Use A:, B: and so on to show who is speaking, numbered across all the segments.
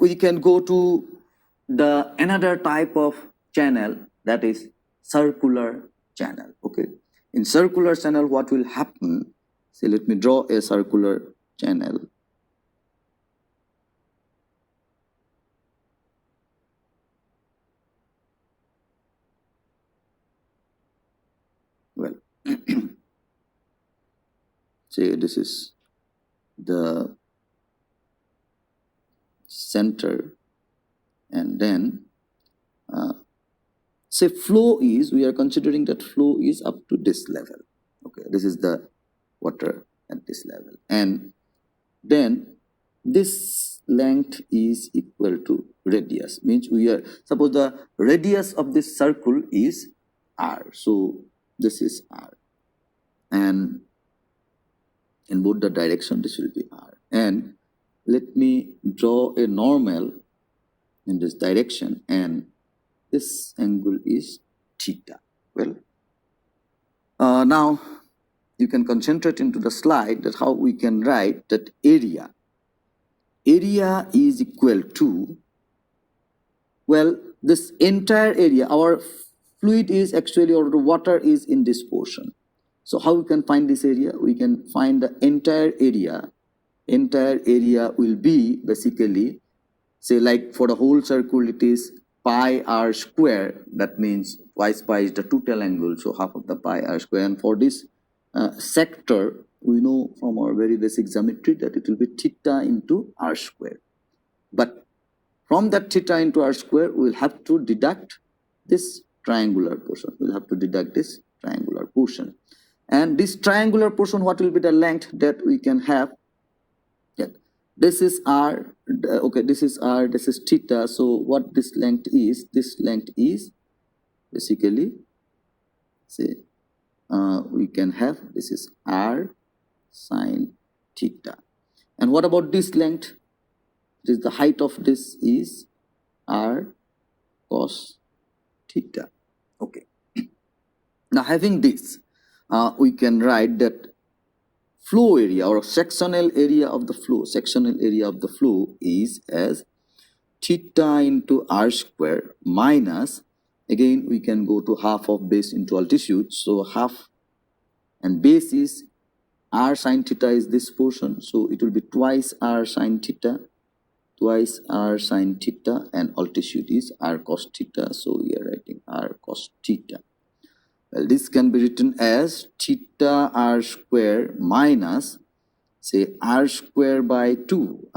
A: we can go to the another type of channel, that is circular channel. Okay, in circular channel what will happen, say let me draw a circular channel. Well, say this is the center, and then say flow is, we are considering that flow is up to this level. Okay, this is the water at this level, and then this length is equal to radius, means we are, suppose the radius of this circle is r, so this is r, and in both the direction this will be r, and let me draw a normal in this direction, and this angle is theta. Well, now you can concentrate into the slide that how we can write that area is equal to, well, this entire area, our fluid is actually, or the water is in this portion. So how we can find this area? We can find the entire area. Entire area will be basically, say like for the whole circle it is pi r square, that means twice pi is the total angle, so half of the pi r square, and for this sector we know from our very basic geometry that it will be theta into r square, but from that theta into r square we will have to deduct this triangular portion, we will have to deduct this triangular portion, and this triangular portion, what will be the length that we can have? Yeah, this is r, okay, this is r, this is theta, so what this length is basically, say we can have, this is r sine theta, and what about this length? This, the height of this is r cos theta. Okay, now having this, we can write that flow area or sectional area of the flow, is as theta into r square minus, again we can go to half of base into altitude, so half, and base is r sine theta is this portion, so it will be twice r sine theta, and altitude is r cos theta, so we are writing r cos theta. Well, this can be written as theta r square minus, say r square by 2,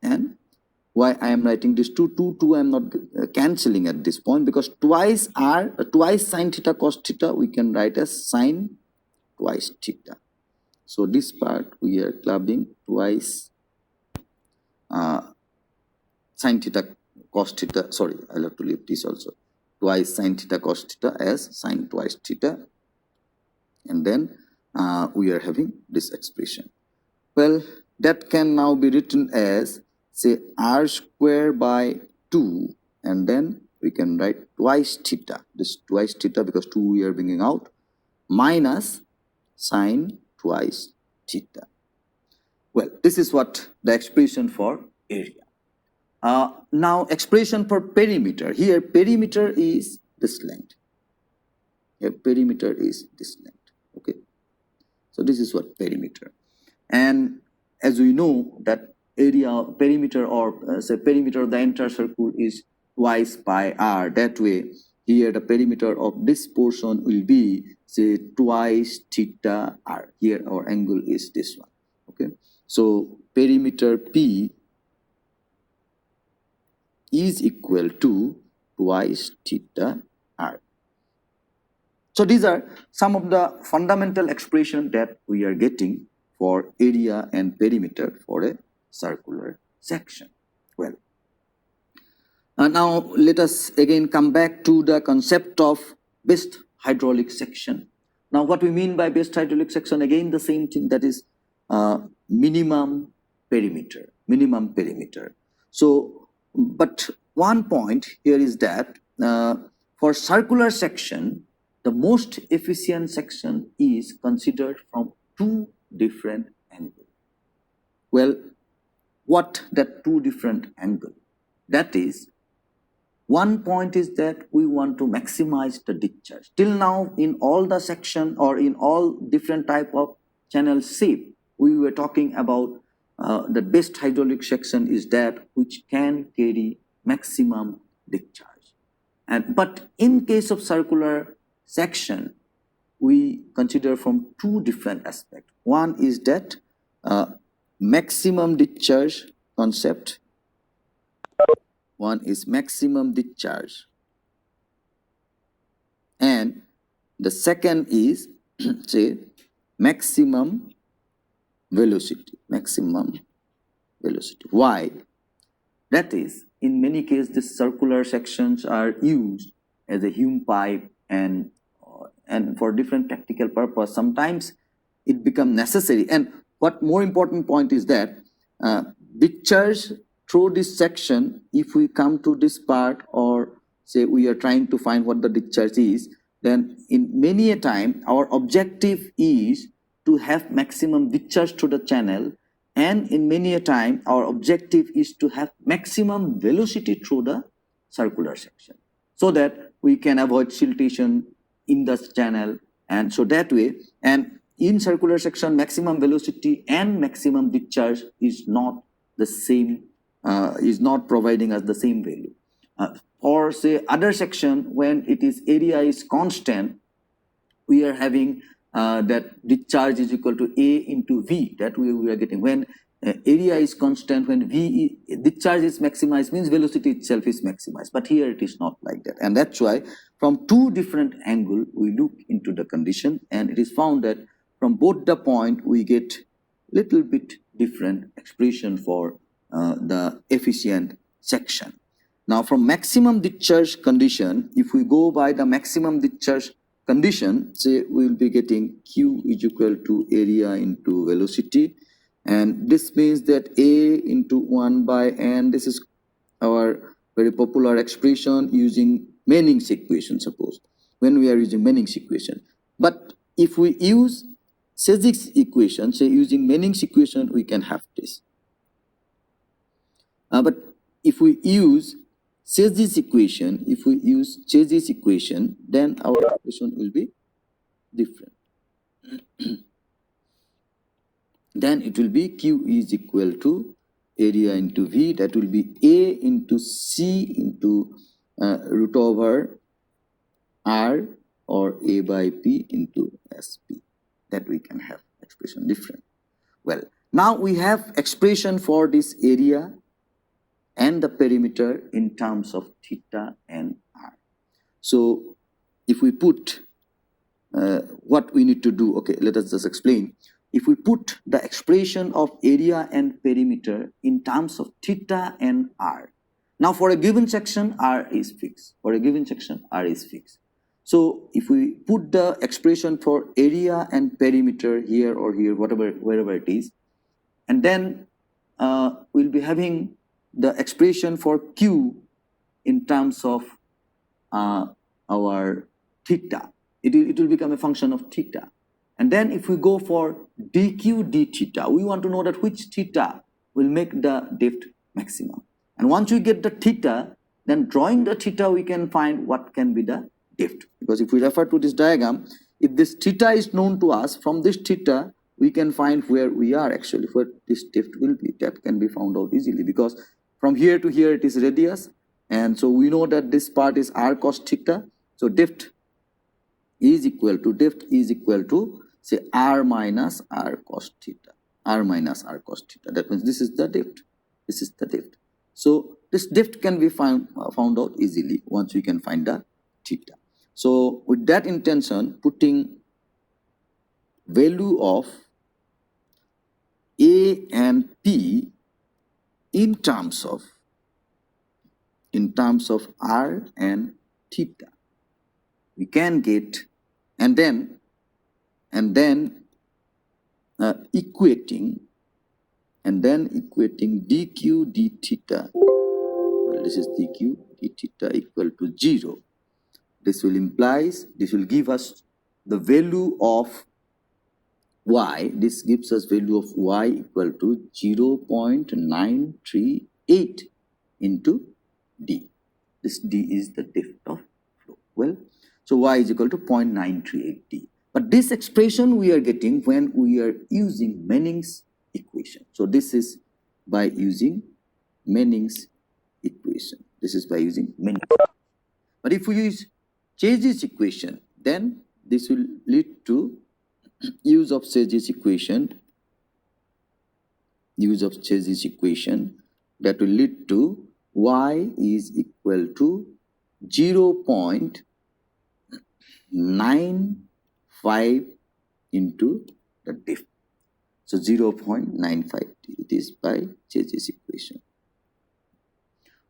A: and why I am writing this 2 I am not cancelling at this point, because twice sine theta cos theta we can write as sine twice theta, so this part we are clubbing twice sine theta cos theta, sorry, I'll have to leave this also, twice sine theta cos theta as sine twice theta, and then we are having this expression. Well, that can now be written as, say r square by 2, and then we can write twice theta, this twice theta because 2 we are bringing out, minus sine twice theta. Well, this is what the expression for area. Now expression for perimeter. Here perimeter is this length. Here perimeter is this length. Okay, so this is what perimeter. And as we know that area perimeter, or say perimeter of the entire circle is twice pi r, that way here the perimeter of this portion will be, say, twice theta r. Here our angle is this one. Okay, so perimeter P is equal to twice theta r. So these are some of the fundamental expression that we are getting for area and perimeter for a circular section. Well, now let us again come back to the concept of best hydraulic section. Now what we mean by best hydraulic section, again the same thing, that is minimum perimeter. So, but one point here is that for circular section, the most efficient section is considered from two different angles. Well, what that two different angle? That is, one point is that we want to maximize the discharge. Till now, in all the section or in all different type of channel shape, we were talking about the best hydraulic section is that which can carry maximum discharge. But in case of circular section, we consider from two different aspects. One is that maximum discharge concept. One is maximum discharge. And the second is, say, maximum velocity. Maximum velocity. Why? That is, in many cases, these circular sections are used as a Hume pipe and for different practical purpose. Sometimes it becomes necessary. And what more important point is that discharge through this section, if we come to this part or say we are trying to find what the discharge is, then in many a time our objective is to have maximum discharge through the channel, and in many a time our objective is to have maximum velocity through the circular section so that we can avoid siltation in the channel. And so that way, and in circular section, maximum velocity and maximum discharge is not the same, is not providing us the same value. Or say other section, when it is area is constant, we are having that discharge is equal to A into V. That way we are getting when area is constant, when discharge is maximized, means velocity itself is maximized. But here it is not like that. And that's why from two different angles we look into the condition, and it is found that from both the point we get little bit different expression for the efficient section. Now from maximum discharge condition, if we go by the maximum discharge condition, say we will be getting Q is equal to area into velocity, and this means that A into 1 by N, this is our very popular expression using Manning's equation, suppose, when we are using Manning's equation. But if we use Chezy's equation, say using Manning's equation, we can have this. But if we use Chezy's equation, then our equation will be different. Then it will be Q is equal to area into V, that will be A into C into root over R, or A by P into SP. That we can have expression different. Well, now we have expression for this area and the perimeter in terms of theta and R. So if we put what we need to do, okay, let us just explain. If we put the expression of area and perimeter in terms of theta and R, now for a given section R is fixed. So if we put the expression for area and perimeter here or here, wherever it is, and then we'll be having the expression for Q in terms of our theta. It will become a function of theta. And then if we go for dq d theta, we want to know that which theta will make the depth maximum. And once we get the theta, then drawing the theta, we can find what can be the depth. Because if we refer to this diagram, if this theta is known to us, from this theta, we can find where we are actually, where this depth will be. That can be found out easily, because from here to here it is radius. And so we know that this part is r cos theta. So depth is equal to say r minus r cos theta. That means this is the depth. So this depth can be found out easily once we can find the theta. So with that intention, putting value of A and P in terms of r and theta, we can get, and then equating dq d theta. Well, this is dq d theta equal to 0. This will give us the value of y, this gives us value of y equal to 0.938 into d. This d is the depth of flow. Well, so y is equal to 0.938 d. But this expression we are getting when we are using Manning's equation. So this is by using Manning's equation. This is by using Manning's. But if we use Chase's equation, then this will lead to use of Chase's equation. Use of Chase's equation that will lead to y is equal to 0.95 into the depth. So 0.95 it is by Chase's equation.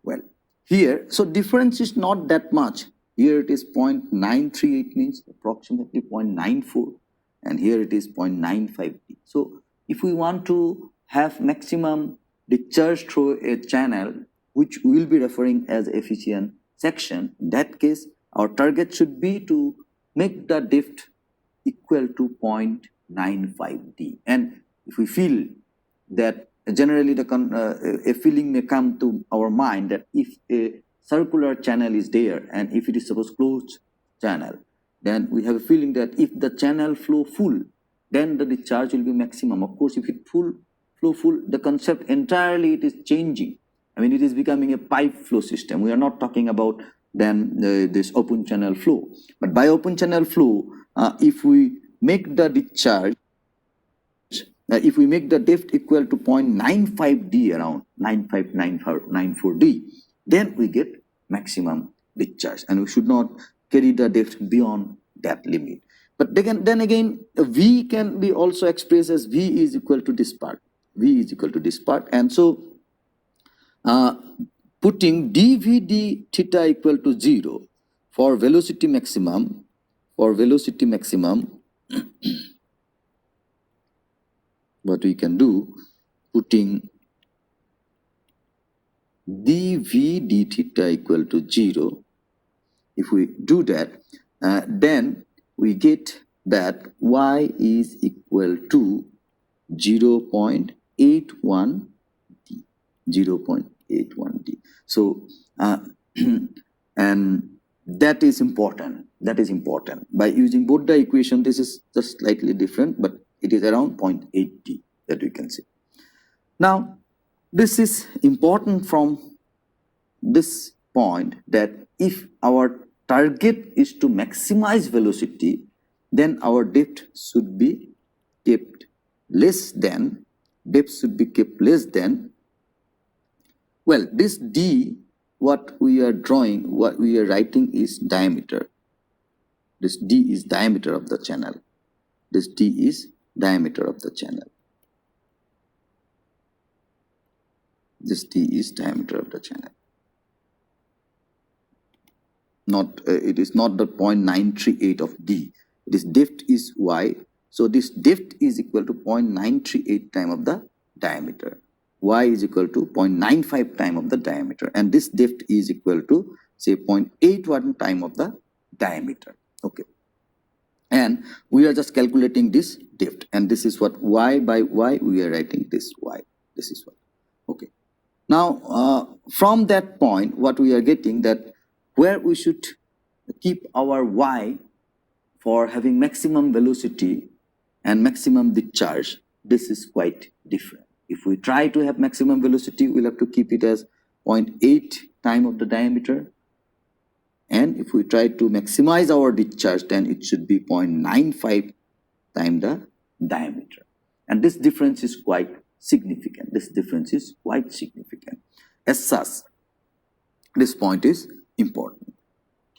A: Well, here, so difference is not that much. Here it is 0.938 means approximately 0.94, and here it is 0.95. So if we want to have maximum discharge through a channel, which we will be referring as efficient section, in that case, our target should be to make the depth equal to 0.95d. And if we feel that generally a feeling may come to our mind that if a circular channel is there and if it is suppose closed channel, then we have a feeling that if the channel flow full, then the discharge will be maximum. Of course, if it flow full, the concept entirely it is changing. I mean, it is becoming a pipe flow system. We are not talking about then this open channel flow. But by open channel flow, if we make the discharge, if we make the depth equal to 0.95d, around 9594d, then we get maximum discharge, and we should not carry the depth beyond that limit. But then again, V can be also expressed as V is equal to this part. V is equal to this part, and so putting dv d theta equal to 0 for velocity maximum, what we can do, putting dv d theta equal to 0, if we do that, then we get that y is equal to 0.81d. 0.81d. So and that is important. By using both the equation, this is just slightly different, but it is around 0.8d that we can see. Now, this is important from this point that if our target is to maximize velocity, then our depth should be kept less than, well, this d, what we are writing is diameter. This d is diameter of the channel. This d is diameter of the channel. This d is diameter of the channel. It is not the 0.938 of d. It is depth is y. So this depth is equal to 0.938 time of the diameter. Y is equal to 0.95 time of the diameter, and this depth is equal to say 0.81 time of the diameter. Okay, and we are just calculating this depth, and this is what y by y we are writing this y. This is what. Okay, now from that point, what we are getting that where we should keep our y for having maximum velocity and maximum discharge, this is quite different. If we try to have maximum velocity, we'll have to keep it as 0.8 time of the diameter. And if we try to maximize our discharge, then it should be 0.95 time the diameter. And this difference is quite significant. As such, this point is important.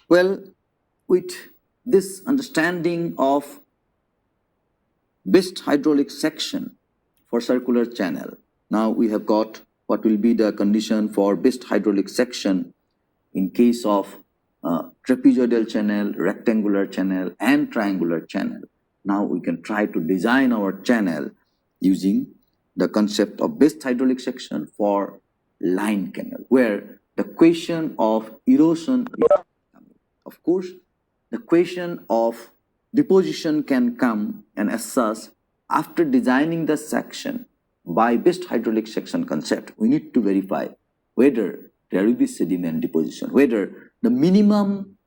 A: Well, with this understanding of best hydraulic section for circular channel, now we have got what will be the condition for best hydraulic section in case of trapezoidal channel, rectangular channel, and triangular channel. Now we can try to design our channel using the concept of best hydraulic section for lined canal, where the question of erosion is coming. Of course, the question of deposition can come, and as such, after designing the section by best hydraulic section concept, we need to verify whether there will be sediment deposition, whether the minimum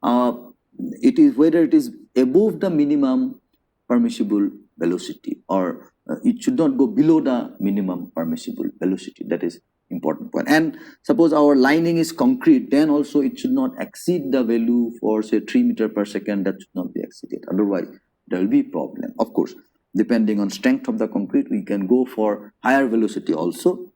A: whether it is above the minimum permissible velocity, or it should not go below the minimum permissible velocity. That is important point. And suppose our lining is concrete, then also it should not exceed the value for say 3 meters per second. That should not be exceeded, otherwise there will be problem. Of course, depending on strength of the concrete, we can go for higher velocity also,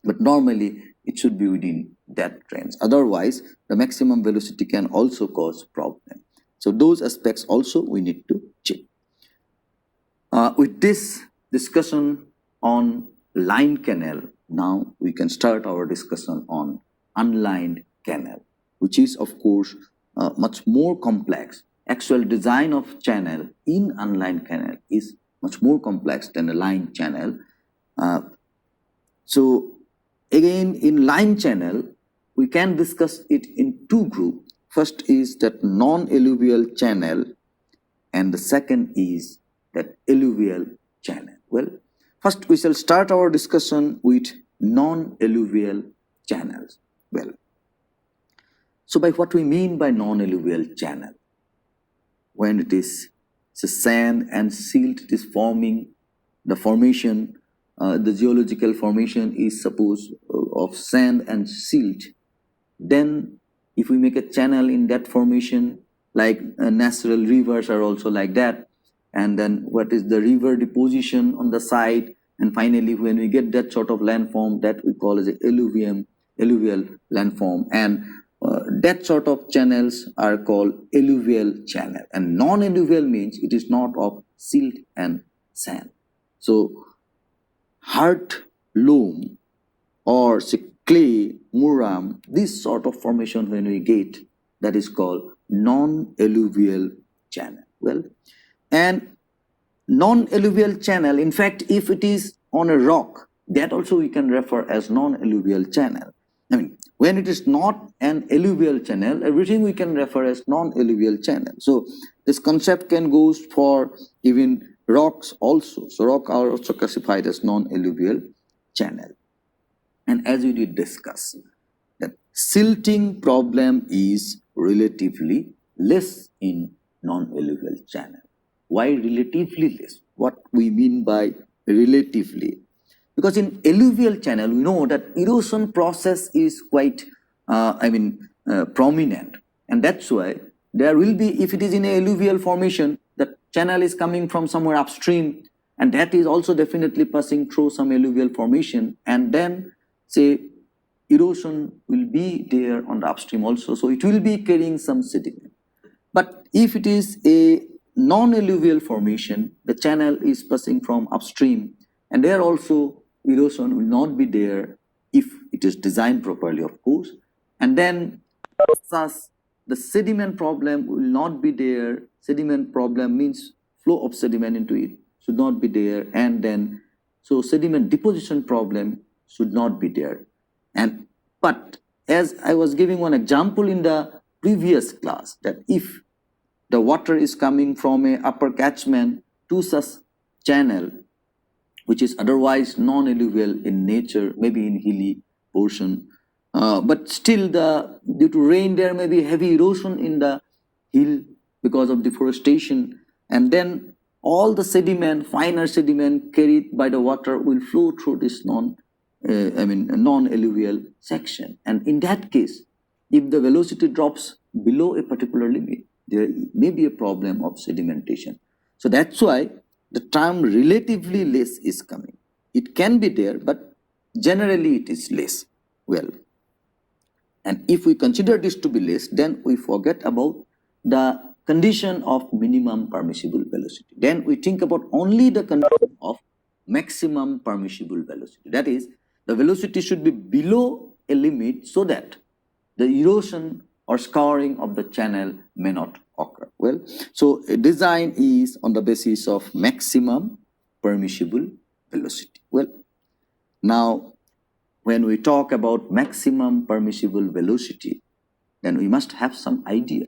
A: but normally it should be within that range. Otherwise, the maximum velocity can also cause problem. So those aspects also we need to check. With this discussion on lined canal, now we can start our discussion on unlined canal, which is of course much more complex. Actual design of channel in unlined canal is much more complex than a lined channel. So again, in lined channel, we can discuss it in two groups. First is that non-alluvial channel, and the second is that alluvial channel. Well, first we shall start our discussion with non-alluvial channels. Well, so by what we mean by non-alluvial channel? When it is sand and silt, it is forming the formation, the geological formation is suppose of sand and silt. Then if we make a channel in that formation, like natural rivers are also like that, and then what is the river deposition on the side, and finally when we get that sort of landform, that we call as a alluvial landform, and that sort of channels are called alluvial channel. And non-alluvial means it is not of silt and sand. So hard loam or say clay, muram, this sort of formation when we get, that is called non-alluvial channel. Well, and non-alluvial channel, in fact, if it is on a rock, that also we can refer as non-alluvial channel. I mean, when it is not an alluvial channel, everything we can refer as non-alluvial channel. So this concept can go for even rocks also. So rock are also classified as non-alluvial channel. And as we did discuss, that silting problem is relatively less in non-alluvial channel. Why relatively less? What we mean by relatively? Because in alluvial channel, we know that erosion process is quite, prominent. And that's why there will be, if it is in a alluvial formation, the channel is coming from somewhere upstream, and that is also definitely passing through some alluvial formation. And then, say, erosion will be there on the upstream also. So it will be carrying some sediment. But if it is a non-alluvial formation, the channel is passing from upstream, and there also erosion will not be there if it is designed properly, of course. And then thus the sediment problem will not be there. Sediment problem means flow of sediment into it should not be there, and then so sediment deposition problem should not be there. But as I was giving one example in the previous class, that if the water is coming from a upper catchment to such channel, which is otherwise non-alluvial in nature, maybe in hilly portion, but still due to rain there may be heavy erosion in the hill because of deforestation, and then all the sediment, finer sediment carried by the water will flow through this non-alluvial section. And in that case, if the velocity drops below a particular limit, there may be a problem of sedimentation. So that's why the term relatively less is coming. It can be there, but generally it is less. Well, and if we consider this to be less, then we forget about the condition of minimum permissible velocity. Then we think about only the condition of maximum permissible velocity. That is, the velocity should be below a limit so that the erosion or scouring of the channel may not occur. Well, so a design is on the basis of maximum permissible velocity. Well, now when we talk about maximum permissible velocity, then we must have some idea